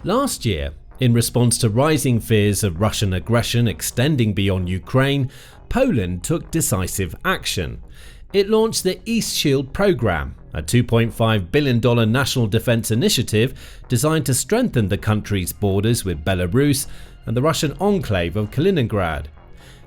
Last year, in response to rising fears of Russian aggression extending beyond Ukraine, Poland took decisive action. It launched the East Shield program, a $2.5 billion national defense initiative designed to strengthen the country's borders with Belarus and the Russian enclave of Kaliningrad.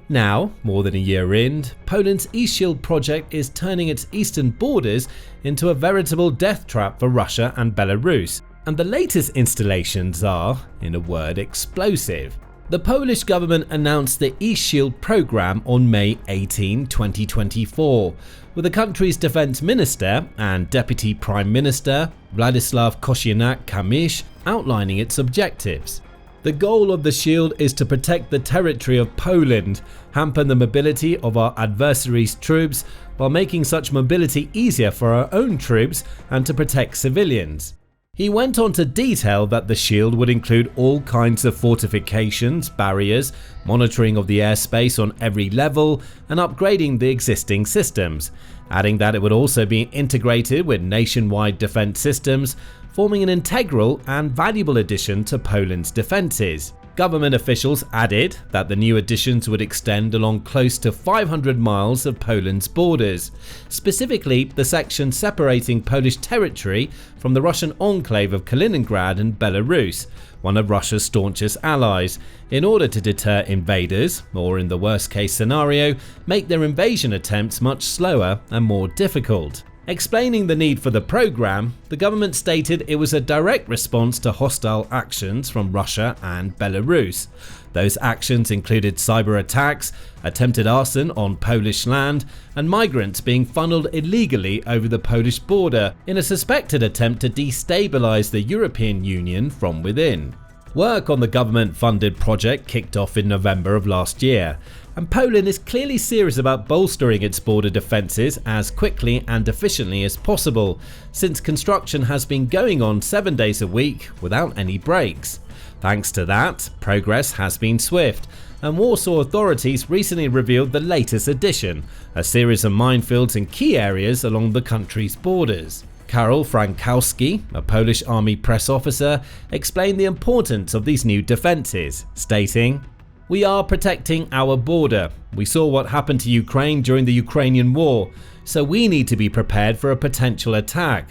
Now, more than a year in, Poland's East Shield project is turning its eastern borders into a veritable death trap for Russia and Belarus, and the latest installations are, in a word, explosive. The Polish government announced the East Shield program on May 18, 2024, with the country's defense minister and deputy prime minister, Władysław Kosiniak-Kamysz, outlining its objectives. The goal of the shield is to protect the territory of Poland, hamper the mobility of our adversaries' troops, while making such mobility easier for our own troops and to protect civilians. He went on to detail that the shield would include all kinds of fortifications, barriers, monitoring of the airspace on every level, and upgrading the existing systems, adding that it would also be integrated with nationwide defense systems, forming an integral and valuable addition to Poland's defenses. Government officials added that the new additions would extend along close to 500 miles of Poland's borders, specifically the section separating Polish territory from the Russian enclave of Kaliningrad and Belarus, one of Russia's staunchest allies, in order to deter invaders, or in the worst case scenario, make their invasion attempts much slower and more difficult. Explaining the need for the program, the government stated it was a direct response to hostile actions from Russia and Belarus. Those actions included cyber attacks, attempted arson on Polish land, and migrants being funneled illegally over the Polish border in a suspected attempt to destabilize the European Union from within. Work on the government-funded project kicked off in November of last year, and Poland is clearly serious about bolstering its border defences as quickly and efficiently as possible, since construction has been going on 7 days a week without any breaks. Thanks to that, progress has been swift, and Warsaw authorities recently revealed the latest addition, a series of minefields in key areas along the country's borders. Karol Frankowski, a Polish army press officer, explained the importance of these new defences, stating, "We are protecting our border. We saw what happened to Ukraine during the Ukrainian war, so we need to be prepared for a potential attack."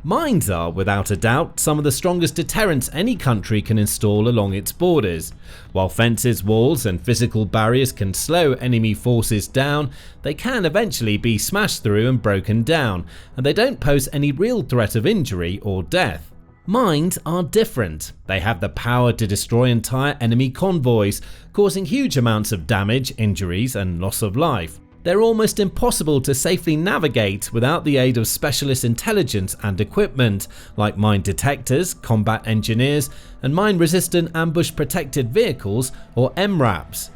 Mines are, without a doubt, some of the strongest deterrents any country can install along its borders. While fences, walls, and physical barriers can slow enemy forces down, they can eventually be smashed through and broken down, and they don't pose any real threat of injury or death. Mines are different. They have the power to destroy entire enemy convoys, causing huge amounts of damage, injuries, and loss of life. They're almost impossible to safely navigate without the aid of specialist intelligence and equipment, like mine detectors, combat engineers, and mine-resistant ambush-protected vehicles, or MRAPs.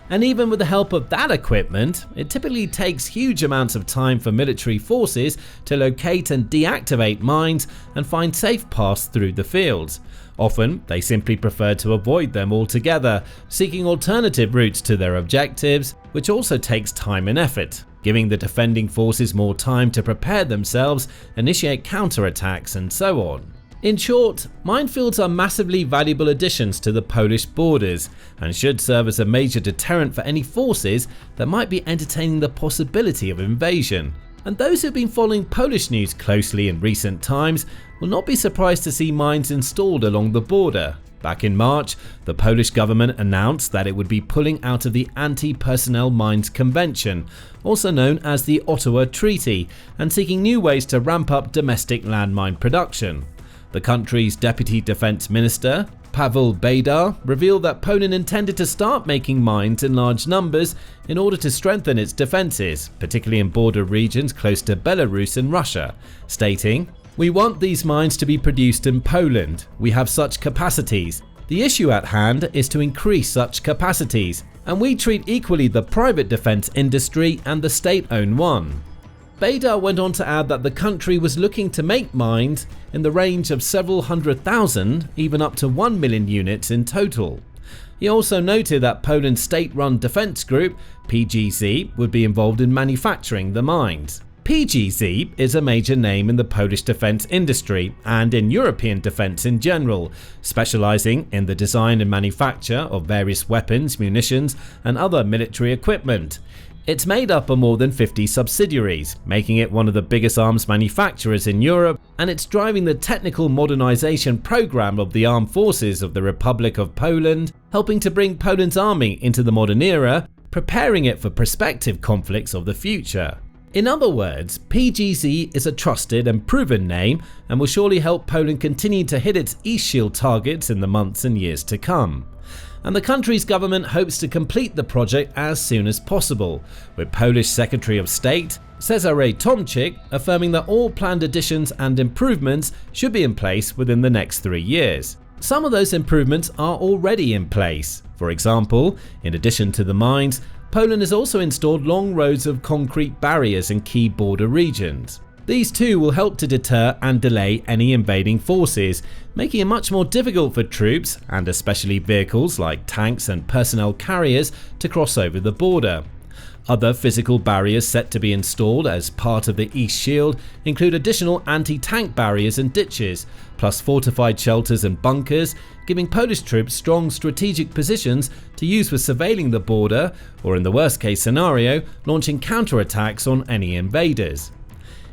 And even with the help of that equipment, it typically takes huge amounts of time for military forces to locate and deactivate mines and find safe paths through the fields. Often, they simply prefer to avoid them altogether, seeking alternative routes to their objectives, which also takes time and effort, giving the defending forces more time to prepare themselves, initiate counterattacks, and so on. In short, minefields are massively valuable additions to the Polish borders and should serve as a major deterrent for any forces that might be entertaining the possibility of invasion. And those who've been following Polish news closely in recent times will not be surprised to see mines installed along the border. Back in March, the Polish government announced that it would be pulling out of the Anti-Personnel Mines Convention, also known as the Ottawa Treaty, and seeking new ways to ramp up domestic landmine production. The country's Deputy Defense Minister, Paweł Beda, revealed that Poland intended to start making mines in large numbers in order to strengthen its defences, particularly in border regions close to Belarus and Russia, stating, "We want these mines to be produced in Poland. We have such capacities. The issue at hand is to increase such capacities, and we treat equally the private defence industry and the state-owned one." Beda went on to add that the country was looking to make mines in the range of several 100,000, even up to 1 million units in total. He also noted that Poland's state-run defence group, PGZ, would be involved in manufacturing the mines. PGZ is a major name in the Polish defense industry and in European defense in general, specializing in the design and manufacture of various weapons, munitions, and other military equipment. It's made up of more than 50 subsidiaries, making it one of the biggest arms manufacturers in Europe, and it's driving the technical modernization program of the armed forces of the Republic of Poland, helping to bring Poland's army into the modern era, preparing it for prospective conflicts of the future. In other words, PGZ is a trusted and proven name and will surely help Poland continue to hit its East Shield targets in the months and years to come. And the country's government hopes to complete the project as soon as possible, with Polish Secretary of State Cezary Tomczyk affirming that all planned additions and improvements should be in place within the next 3 years. Some of those improvements are already in place. For example, in addition to the mines, Poland has also installed long rows of concrete barriers in key border regions. These too will help to deter and delay any invading forces, making it much more difficult for troops, and especially vehicles like tanks and personnel carriers, to cross over the border. Other physical barriers set to be installed as part of the East Shield include additional anti-tank barriers and ditches, plus fortified shelters and bunkers, giving Polish troops strong strategic positions to use for surveilling the border, or in the worst case scenario, launching counterattacks on any invaders.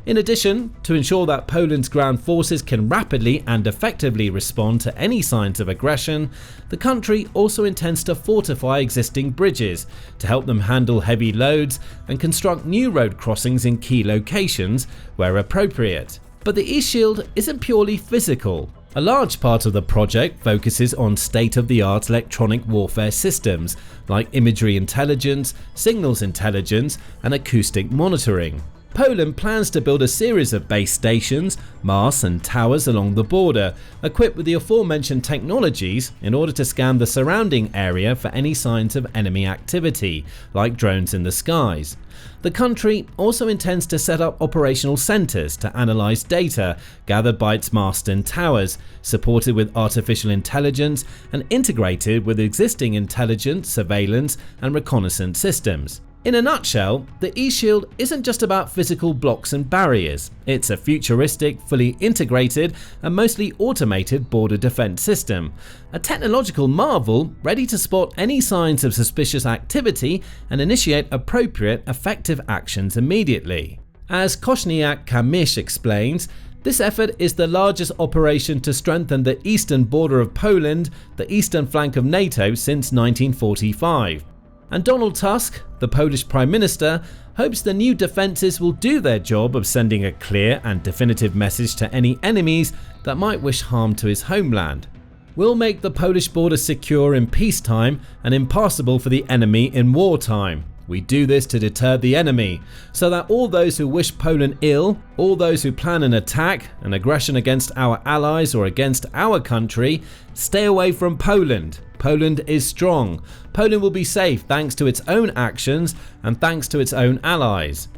In addition, to ensure that Poland's ground forces can rapidly and effectively respond to any signs of aggression, the country also intends to fortify existing bridges to help them handle heavy loads and construct new road crossings in key locations where appropriate. But the East Shield isn't purely physical. A large part of the project focuses on state-of-the-art electronic warfare systems like imagery intelligence, signals intelligence, and acoustic monitoring. Poland plans to build a series of base stations, masts and towers along the border, equipped with the aforementioned technologies in order to scan the surrounding area for any signs of enemy activity, like drones in the skies. The country also intends to set up operational centres to analyse data gathered by its masts and towers, supported with artificial intelligence and integrated with existing intelligence, surveillance and reconnaissance systems. In a nutshell, the East Shield isn't just about physical blocks and barriers. It's a futuristic, fully integrated and mostly automated border defense system, a technological marvel ready to spot any signs of suspicious activity and initiate appropriate, effective actions immediately. As Kośniak Kamysz explains, this effort is the largest operation to strengthen the eastern border of Poland, the eastern flank of NATO, since 1945. And Donald Tusk, the Polish Prime Minister, hopes the new defences will do their job of sending a clear and definitive message to any enemies that might wish harm to his homeland. We'll make the Polish border secure in peacetime and impassable for the enemy in wartime. We do this to deter the enemy, so that all those who wish Poland ill, all those who plan an attack, an aggression against our allies or against our country, stay away from Poland. Poland is strong. Poland will be safe thanks to its own actions and thanks to its own allies.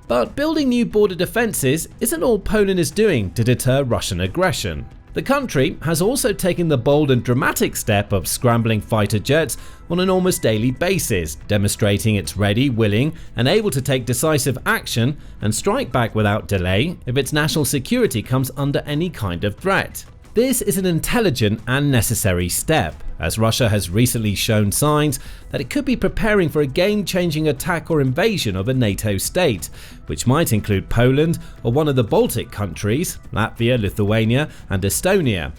But building new border defences isn't all Poland is doing to deter Russian aggression. The country has also taken the bold and dramatic step of scrambling fighter jets on an almost daily basis, demonstrating it's ready, willing, and able to take decisive action and strike back without delay if its national security comes under any kind of threat. This is an intelligent and necessary step, as Russia has recently shown signs that it could be preparing for a game-changing attack or invasion of a NATO state, which might include Poland or one of the Baltic countries, Latvia, Lithuania and Estonia.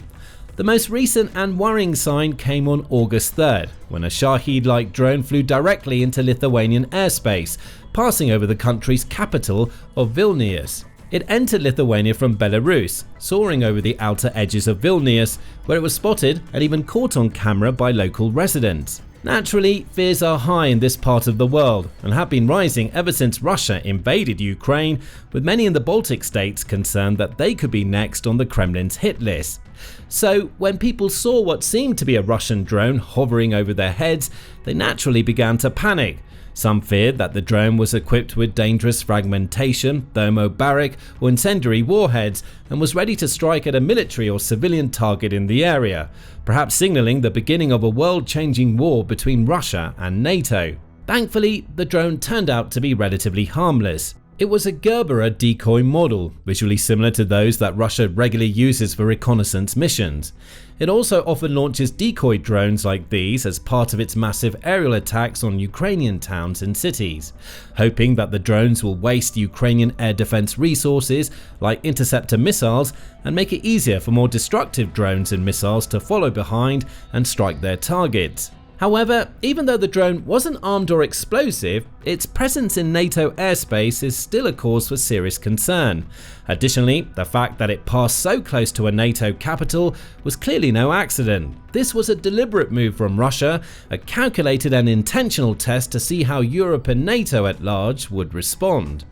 The most recent and worrying sign came on August 3rd, when a Shahed-like drone flew directly into Lithuanian airspace, passing over the country's capital of Vilnius. It entered Lithuania from Belarus, soaring over the outer edges of Vilnius, where it was spotted and even caught on camera by local residents. Naturally, fears are high in this part of the world and have been rising ever since Russia invaded Ukraine, with many in the Baltic states concerned that they could be next on the Kremlin's hit list. So, when people saw what seemed to be a Russian drone hovering over their heads, they naturally began to panic. Some feared that the drone was equipped with dangerous fragmentation, thermobaric or incendiary warheads and was ready to strike at a military or civilian target in the area, perhaps signalling the beginning of a world-changing war between Russia and NATO. Thankfully, the drone turned out to be relatively harmless. It was a Gerberer decoy model, visually similar to those that Russia regularly uses for reconnaissance missions. It also often launches decoy drones like these as part of its massive aerial attacks on Ukrainian towns and cities, hoping that the drones will waste Ukrainian air defense resources like interceptor missiles and make it easier for more destructive drones and missiles to follow behind and strike their targets. However, even though the drone wasn't armed or explosive, its presence in NATO airspace is still a cause for serious concern. Additionally, the fact that it passed so close to a NATO capital was clearly no accident. This was a deliberate move from Russia, a calculated and intentional test to see how Europe and NATO at large would respond.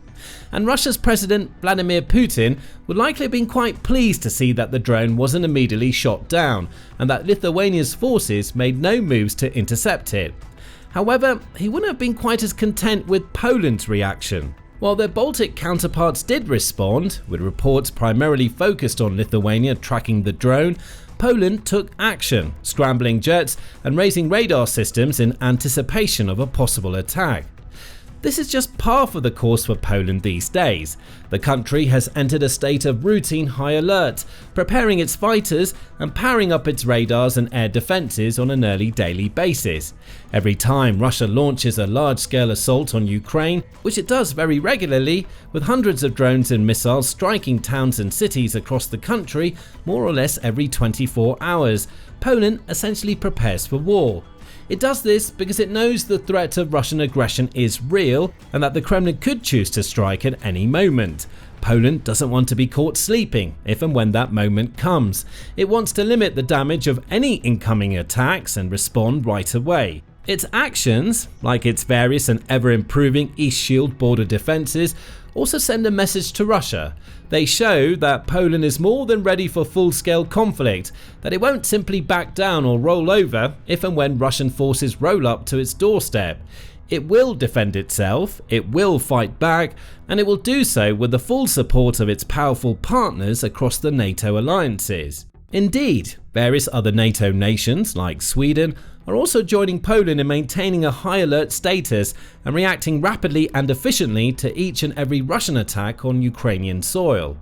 And Russia's President Vladimir Putin would likely have been quite pleased to see that the drone wasn't immediately shot down and that Lithuania's forces made no moves to intercept it. However, he wouldn't have been quite as content with Poland's reaction. While their Baltic counterparts did respond, with reports primarily focused on Lithuania tracking the drone, Poland took action, scrambling jets and raising radar systems in anticipation of a possible attack. This is just par for the course for Poland these days. The country has entered a state of routine high alert, preparing its fighters and powering up its radars and air defenses on an early daily basis. Every time Russia launches a large-scale assault on Ukraine, which it does very regularly, with hundreds of drones and missiles striking towns and cities across the country more or less every 24 hours, Poland essentially prepares for war. It does this because it knows the threat of Russian aggression is real and that the Kremlin could choose to strike at any moment. Poland doesn't want to be caught sleeping if and when that moment comes. It wants to limit the damage of any incoming attacks and respond right away. Its actions, like its various and ever-improving East Shield border defenses, also send a message to Russia. They show that Poland is more than ready for full-scale conflict, that it won't simply back down or roll over if and when Russian forces roll up to its doorstep. It will defend itself, it will fight back, and it will do so with the full support of its powerful partners across the NATO alliances. Indeed, various other NATO nations, like Sweden, are also joining Poland in maintaining a high alert status and reacting rapidly and efficiently to each and every Russian attack on Ukrainian soil.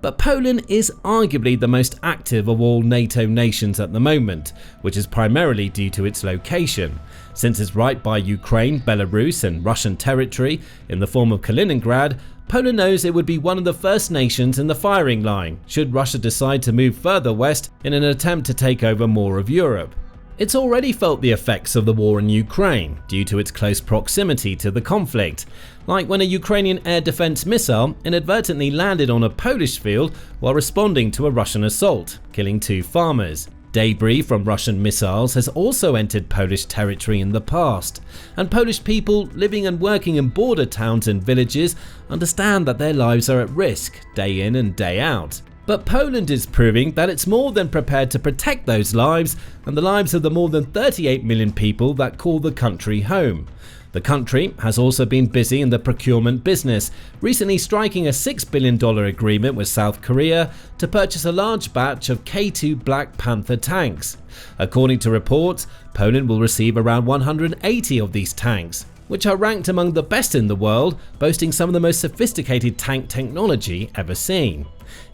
But Poland is arguably the most active of all NATO nations at the moment, which is primarily due to its location. Since it's right by Ukraine, Belarus and Russian territory in the form of Kaliningrad, Poland knows it would be one of the first nations in the firing line should Russia decide to move further west in an attempt to take over more of Europe. It's already felt the effects of the war in Ukraine due to its close proximity to the conflict, like when a Ukrainian air defense missile inadvertently landed on a Polish field while responding to a Russian assault, killing 2 farmers. Debris from Russian missiles has also entered Polish territory in the past, and Polish people living and working in border towns and villages understand that their lives are at risk day in and day out. But Poland is proving that it's more than prepared to protect those lives and the lives of the more than 38 million people that call the country home. The country has also been busy in the procurement business, recently striking a $6 billion agreement with South Korea to purchase a large batch of K2 Black Panther tanks. According to reports, Poland will receive around 180 of these tanks, which are ranked among the best in the world, boasting some of the most sophisticated tank technology ever seen.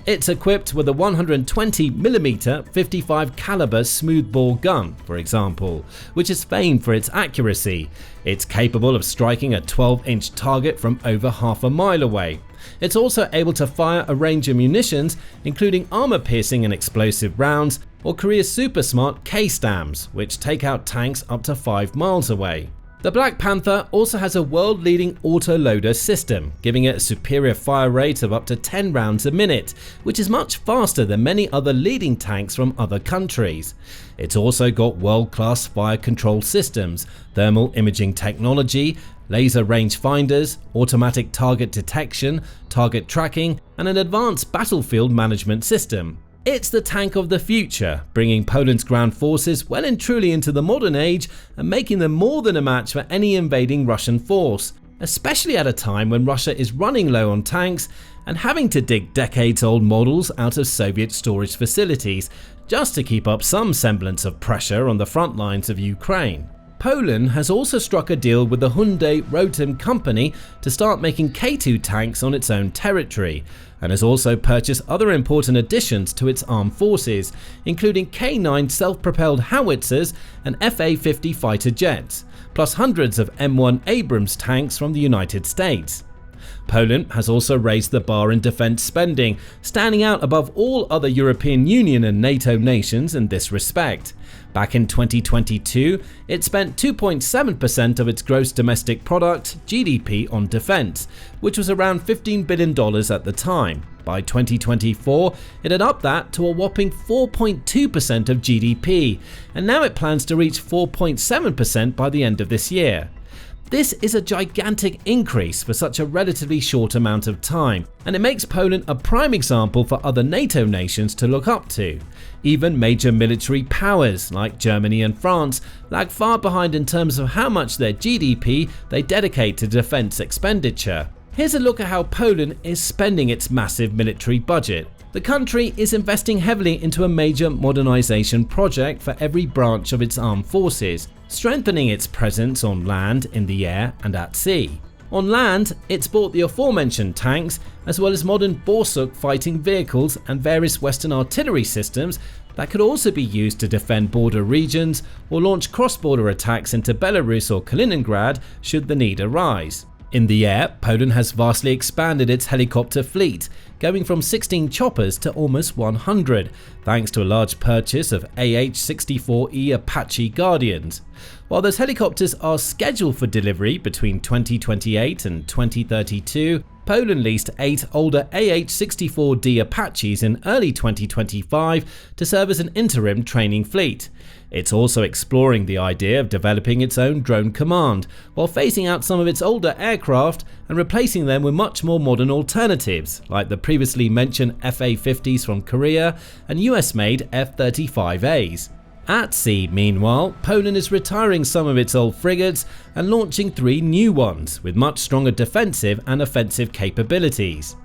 It's equipped with a 120mm 55 caliber smoothbore gun, for example, which is famed for its accuracy. It's capable of striking a 12-inch target from over half a mile away. It's also able to fire a range of munitions, including armor-piercing and explosive rounds, or Korea's super smart K-STAMs, which take out tanks up to 5 miles away. The Black Panther also has a world-leading auto-loader system, giving it a superior fire rate of up to 10 rounds a minute, which is much faster than many other leading tanks from other countries. It's also got world-class fire control systems, thermal imaging technology, laser range finders, automatic target detection, target tracking, and an advanced battlefield management system. It's the tank of the future, bringing Poland's ground forces well and truly into the modern age and making them more than a match for any invading Russian force, especially at a time when Russia is running low on tanks and having to dig decades-old models out of Soviet storage facilities just to keep up some semblance of pressure on the front lines of Ukraine. Poland has also struck a deal with the Hyundai Rotem company to start making K2 tanks on its own territory, and has also purchased other important additions to its armed forces, including K9 self-propelled howitzers and FA-50 fighter jets, plus hundreds of M1 Abrams tanks from the United States. Poland has also raised the bar in defense spending, standing out above all other European Union and NATO nations in this respect. Back in 2022, it spent 2.7% of its gross domestic product (GDP) on defense, which was around $15 billion at the time. By 2024, it had upped that to a whopping 4.2% of GDP, and now it plans to reach 4.7% by the end of this year. This is a gigantic increase for such a relatively short amount of time, and it makes Poland a prime example for other NATO nations to look up to. Even major military powers like Germany and France lag far behind in terms of how much their GDP they dedicate to defense expenditure. Here's a look at how Poland is spending its massive military budget. The country is investing heavily into a major modernization project for every branch of its armed forces, strengthening its presence on land, in the air and at sea. On land, it's bought the aforementioned tanks, as well as modern Borsuk fighting vehicles and various Western artillery systems that could also be used to defend border regions or launch cross-border attacks into Belarus or Kaliningrad should the need arise. In the air, Poland has vastly expanded its helicopter fleet, going from 16 choppers to almost 100, thanks to a large purchase of AH-64E Apache Guardians. While those helicopters are scheduled for delivery between 2028 and 2032, Poland leased 8 older AH-64D Apaches in early 2025 to serve as an interim training fleet. It's also exploring the idea of developing its own drone command, while phasing out some of its older aircraft and replacing them with much more modern alternatives, like the previously mentioned FA-50s from Korea and US-made F-35As. At sea, meanwhile, Poland is retiring some of its old frigates and launching 3 new ones with much stronger defensive and offensive capabilities.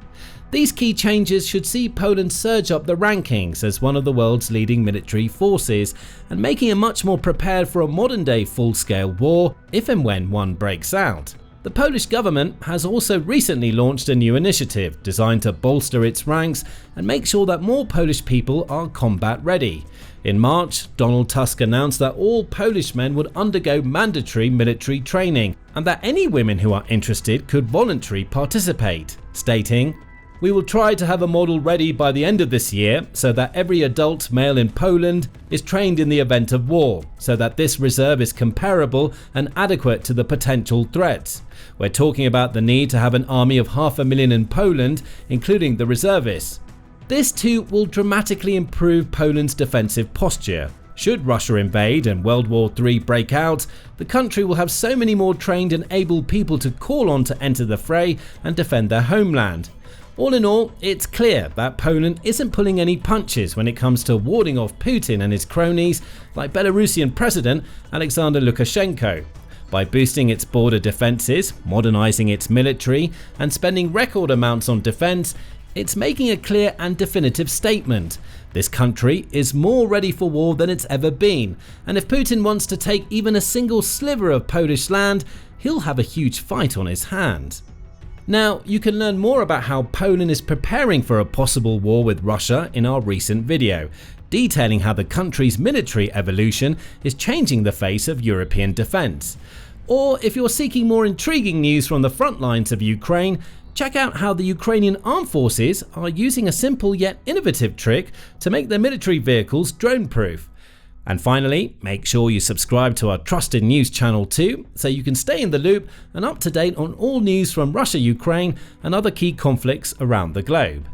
These key changes should see Poland surge up the rankings as one of the world's leading military forces, and making it much more prepared for a modern-day full-scale war if and when one breaks out. The Polish government has also recently launched a new initiative designed to bolster its ranks and make sure that more Polish people are combat ready. In March, Donald Tusk announced that all Polish men would undergo mandatory military training and that any women who are interested could voluntarily participate, stating, "We will try to have a model ready by the end of this year so that every adult male in Poland is trained in the event of war, so that this reserve is comparable and adequate to the potential threats. We're talking about the need to have an army of 500,000 in Poland, including the reservists." This too will dramatically improve Poland's defensive posture. Should Russia invade and World War III break out, the country will have so many more trained and able people to call on to enter the fray and defend their homeland. All in all, it's clear that Poland isn't pulling any punches when it comes to warding off Putin and his cronies like Belarusian President Alexander Lukashenko. By boosting its border defenses, modernizing its military, and spending record amounts on defense, it's making a clear and definitive statement. This country is more ready for war than it's ever been, and if Putin wants to take even a single sliver of Polish land, he'll have a huge fight on his hands. Now, you can learn more about how Poland is preparing for a possible war with Russia in our recent video, detailing how the country's military evolution is changing the face of European defense. Or if you're seeking more intriguing news from the front lines of Ukraine, check out how the Ukrainian armed forces are using a simple yet innovative trick to make their military vehicles drone-proof. And finally, make sure you subscribe to our trusted news channel too, so you can stay in the loop and up to date on all news from Russia, Ukraine and other key conflicts around the globe.